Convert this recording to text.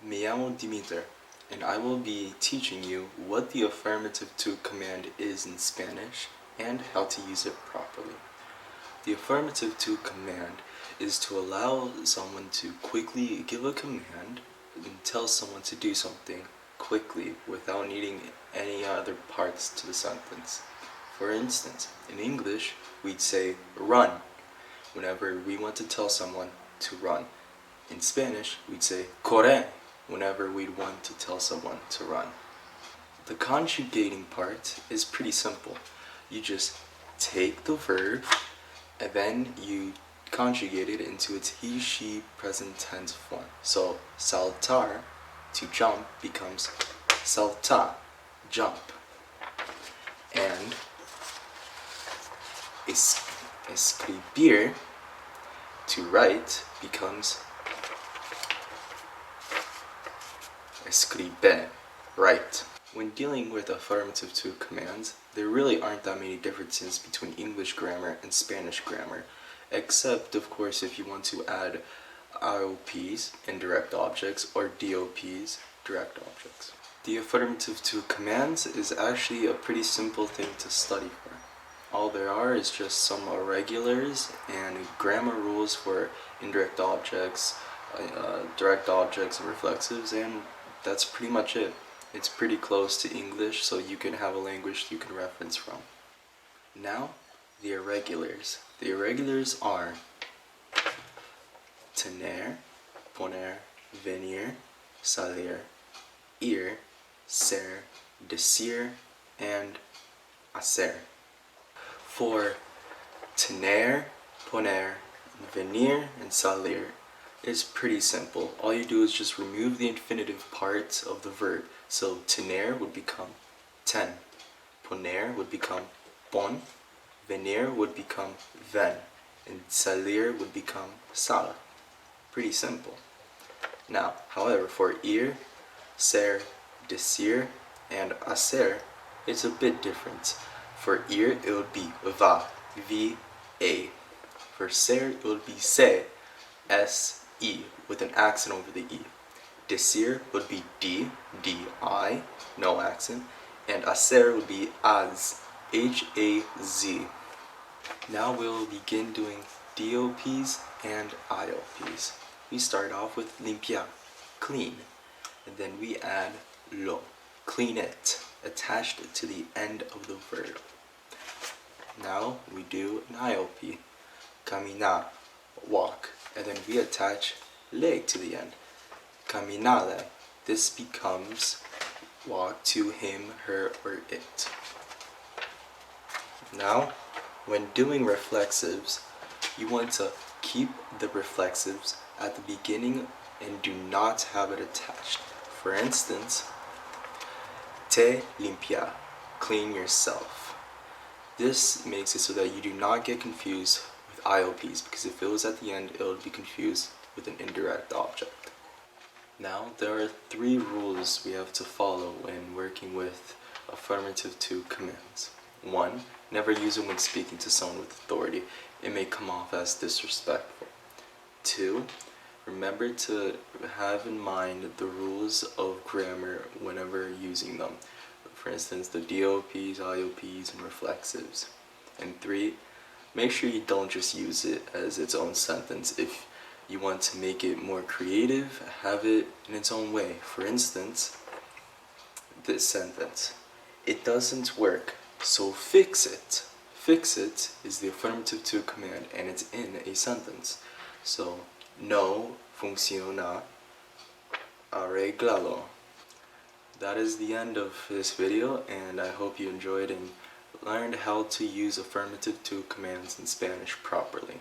Me llamo Dimitar, and I will be teaching you what the affirmative to command is in Spanish and how to use it properly. The affirmative to command is to allow someone to quickly give a command and tell someone to do something quickly without needing any other parts to the sentence. For instance, in English, we'd say run whenever we want to tell someone to run. In Spanish, we'd say corre whenever we'd want to tell someone to run. The conjugating part is pretty simple. You just take the verb and then you conjugate it into its he, she, present tense form. So saltar, to jump, becomes saltar, jump. And escribir, to write, becomes escribe, write. When dealing with affirmative to commands, there really aren't that many differences between English grammar and Spanish grammar, except of course if you want to add IOPs, indirect objects, or DOPs, direct objects. The affirmative to commands is actually a pretty simple thing to study for. All there are is just some irregulars and grammar rules for indirect objects, direct objects, and reflexives, and that's pretty much it. It's pretty close to English, so you can have a language you can reference from. Now, the irregulars. The irregulars are tener, poner, venir, salir, ir, ser, decir, and hacer. For tener, poner, venir, and salir, it's pretty simple. All you do is just remove the infinitive part of the verb. So tener would become ten, poner would become pon, venir would become ven, and salir would become sal. Pretty simple. Now, however, for ir, ser, decir, and hacer, it's a bit different. For ir, it would be va, v-a. For ser, it would be se, s-e, with an accent over the e. Decir would be d, d-i, no accent, and hacer would be az, h-a-z. Now we'll begin doing DOPs and IOPs. We start off with limpiar, clean, and then we add lo, clean it, attached to the end of the verb. Now we do an IOP, caminar, walk, and then we attach le to the end. Caminale. This becomes walk to him, her, or it. Now, when doing reflexives, you want to keep the reflexives at the beginning and do not have it attached. For instance, te limpia, clean yourself. This makes it so that you do not get confused with IOPs, because if it was at the end, it would be confused with an indirect object. Now, there are 3 rules we have to follow when working with affirmative to commands. 1. Never use it when speaking to someone with authority. It may come off as disrespectful. 2. Remember to have in mind the rules of grammar whenever using them. For instance, the DOPs, IOPs, and reflexives. And 3. Make sure you don't just use it as its own sentence. If you want to make it more creative, have it in its own way. For instance, this sentence, it doesn't work, so fix it. Fix it is the affirmative to command, and it's in a sentence. So, no funciona, arréglalo. That is the end of this video, and I hope you enjoyed and learned how to use affirmative to commands in Spanish properly.